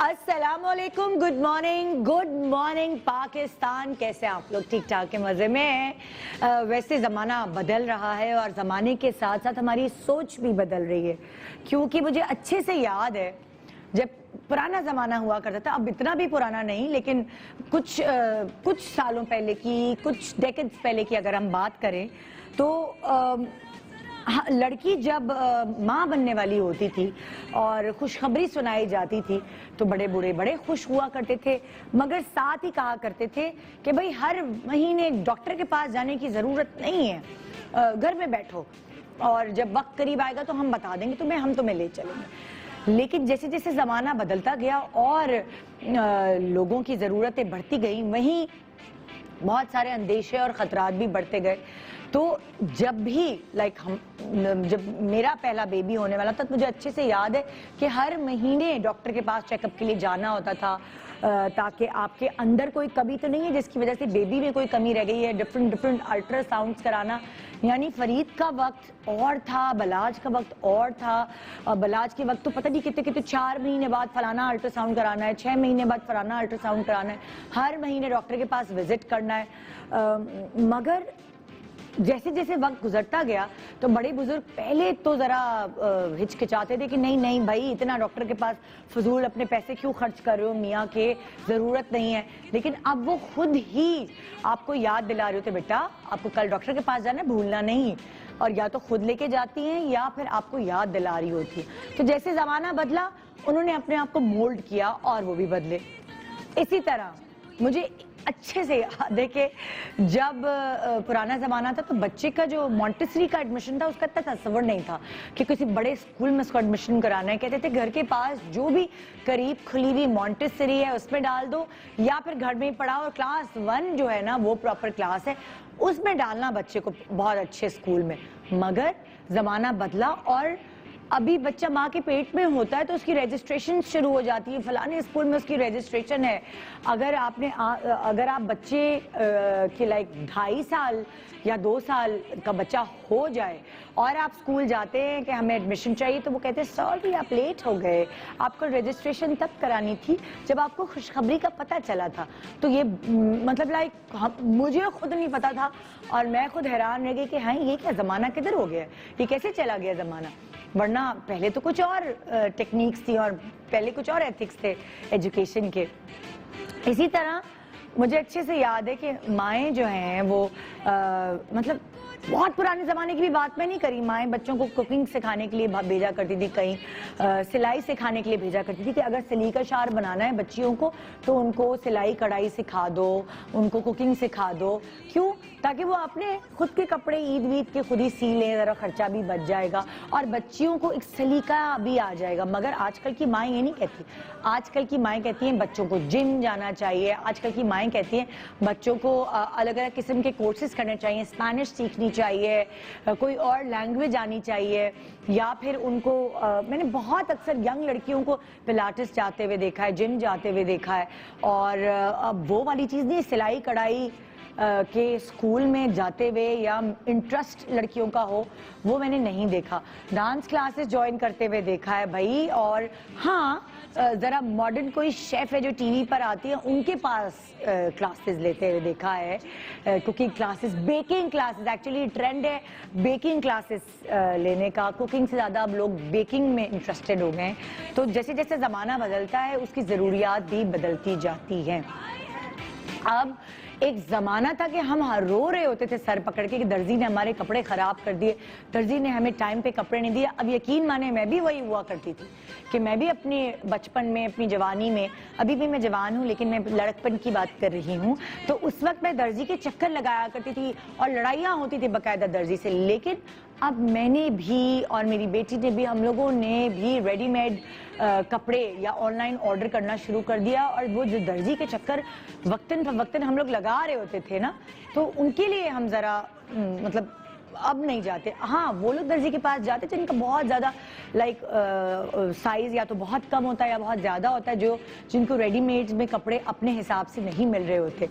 अस्सलाम वालेकुम, good morning Pakistan. कैसे आप लोग? ठीक ठाक के मज़े में हैं। वैसे ज़माना बदल रहा है और ज़माने के साथ साथ हमारी सोच भी बदल रही है, क्योंकि मुझे अच्छे से याद है जब पुराना ज़माना हुआ करता था। अब इतना भी पुराना नहीं, लेकिन कुछ सालों पहले की, कुछ डेकेड्स पहले की अगर हम बात करें तो लड़की जब माँ बनने वाली होती थी और खुशखबरी सुनाई जाती थी तो बड़े बूढ़े बड़े खुश हुआ करते थे, मगर साथ ही कहा करते थे कि भाई हर महीने डॉक्टर के पास जाने की ज़रूरत नहीं है, घर में बैठो और जब वक्त करीब आएगा तो हम बता देंगे तुम्हें, हम तुम्हें ले चलेंगे। लेकिन जैसे जैसे ज़माना बदलता गया और लोगों की ज़रूरतें बढ़ती गई, वहीं बहुत सारे अंदेशे और ख़तरात भी बढ़ते गए। तो जब भी जब मेरा पहला बेबी होने वाला था तो मुझे अच्छे से याद है कि हर महीने डॉक्टर के पास चेकअप के लिए जाना होता था, ताकि आपके अंदर कोई कमी तो नहीं है जिसकी वजह से बेबी में कोई कमी रह गई है। डिफरेंट अल्ट्रासाउंड्स कराना, यानी फरीद का वक्त और था, बलाज का वक्त और था। बलाज के वक्त तो पता नहीं कितने 4 महीने बाद फलाना अल्ट्रासाउंड कराना है, 6 महीने बाद फलाना अल्ट्रासाउंड कराना है, हर महीने डॉक्टर के पास विजिट करना है। मगर जैसे जैसे वक्त गुजरता गया तो बड़े बुजुर्ग पहले तो जरा हिचकिचाते थे कि नहीं भाई, इतना डॉक्टर के पास फजूल अपने पैसे क्यों खर्च कर रहे हो मियाँ के, ज़रूरत नहीं है। लेकिन अब वो खुद ही आपको याद दिला रहे होते, बेटा आपको कल डॉक्टर के पास जाना है, भूलना नहीं। और या तो खुद लेके जाती हैं या फिर आपको याद दिला रही होती है। तो जैसे ज़माना बदला उन्होंने अपने आप को मोल्ड किया और वो भी बदले। इसी तरह मुझे अच्छे से याद है कि जब पुराना ज़माना था तो बच्चे का जो मॉन्टेसरी का एडमिशन था उसका इतना तस्वर नहीं था कि किसी बड़े स्कूल में उसको एडमिशन कराना है। कहते थे घर के पास जो भी करीब खुली हुई मॉन्टेसरी है उसमें डाल दो, या फिर घर में ही पढ़ाओ और क्लास 1 जो है ना वो प्रॉपर क्लास है उसमें डालना बच्चे को बहुत अच्छे स्कूल में। मगर ज़माना बदला और अभी बच्चा माँ के पेट में होता है तो उसकी रजिस्ट्रेशन शुरू हो जाती है, फलाने स्कूल में उसकी रजिस्ट्रेशन है। अगर आप बच्चे के 2.5 साल या 2 साल का बच्चा हो जाए और आप स्कूल जाते हैं कि हमें एडमिशन चाहिए, तो वो कहते हैं सॉरी आप लेट हो गए, आपको रजिस्ट्रेशन तब करानी थी जब आपको खुशखबरी का पता चला था। तो ये मतलब मुझे खुद नहीं पता था और मैं खुद हैरान रह गई कि हाँ ये क्या ज़माना किधर हो गया, ये कैसे चला गया ज़माना। वरना पहले तो कुछ और टेक्निक्स थी और पहले कुछ और एथिक्स थे एजुकेशन के। इसी तरह मुझे अच्छे से याद है कि माएँ जो हैं वो मतलब बहुत पुराने ज़माने की भी बात मैं नहीं करी, माएँ बच्चों को कुकिंग सिखाने के लिए भेजा करती थी, कहीं सिलाई सिखाने के लिए भेजा करती थी कि अगर सलीका शार बनाना है बच्चियों को तो उनको सिलाई कढ़ाई सिखा दो, उनको कुकिंग सिखा दो। क्यों? ताकि वो अपने खुद के कपड़े ईद वीद के खुद ही सी लें, ज़रा खर्चा भी बच जाएगा और बच्चियों को एक सलीका भी आ जाएगा। मगर आजकल की माएँ ये नहीं कहती। आजकल की माएँ कहती हैं बच्चों को जिम जाना चाहिए, आजकल की माएँ कहती हैं बच्चों को अलग अलग किस्म के कोर्सेज करने चाहिए, स्पेनिश सीखनी चाहिए, कोई और लैंग्वेज आनी चाहिए, या फिर उनको मैंने बहुत अक्सर यंग लड़कियों को पिलाटिस जाते हुए देखा है, जिम जाते हुए देखा है। और अब वो वाली चीज़ नहीं, सिलाई कढ़ाई के स्कूल में जाते हुए या इंटरेस्ट लड़कियों का हो वो मैंने नहीं देखा। डांस क्लासेस ज्वाइन करते हुए देखा है भाई। और हाँ, ज़रा मॉडर्न कोई शेफ़ है जो टीवी पर आती है उनके पास क्लासेस लेते हुए देखा है, cooking classes, baking classes. Actually trend है बेकिंग क्लासेस लेने का, कुकिंग से ज़्यादा अब लोग बेकिंग में इंटरेस्टेड हो गए हैं। तो जैसे जैसे ज़माना बदलता है उसकी ज़रूरियात भी बदलती जाती हैं। अब एक ज़माना था कि हम रो रहे होते थे सर पकड़ के कि दर्जी ने हमारे कपड़े ख़राब कर दिए, दर्जी ने हमें टाइम पे कपड़े नहीं दिए। अब यकीन माने मैं भी वही हुआ करती थी कि मैं भी अपने बचपन में, अपनी जवानी में, अभी भी मैं जवान हूँ लेकिन मैं लड़कपन की बात कर रही हूँ, तो उस वक्त मैं दर्जी के चक्कर लगाया करती थी और लड़ाइयाँ होती थी बाकायदा दर्जी से। लेकिन अब मैंने भी और मेरी बेटी ने भी, हम लोगों ने भी रेडीमेड कपड़े या ऑनलाइन ऑर्डर करना शुरू कर दिया। और वो जो दर्जी के चक्कर वक्तन हम लोग लगा रहे होते थे ना, तो उनके लिए हम ज़रा मतलब अब नहीं जाते। हाँ, वो लोग दर्जी के पास जाते जिनका बहुत ज़्यादा साइज़ या तो बहुत कम होता है या बहुत ज़्यादा होता है, जिनको रेडीमेड में कपड़े अपने हिसाब से नहीं मिल रहे होते।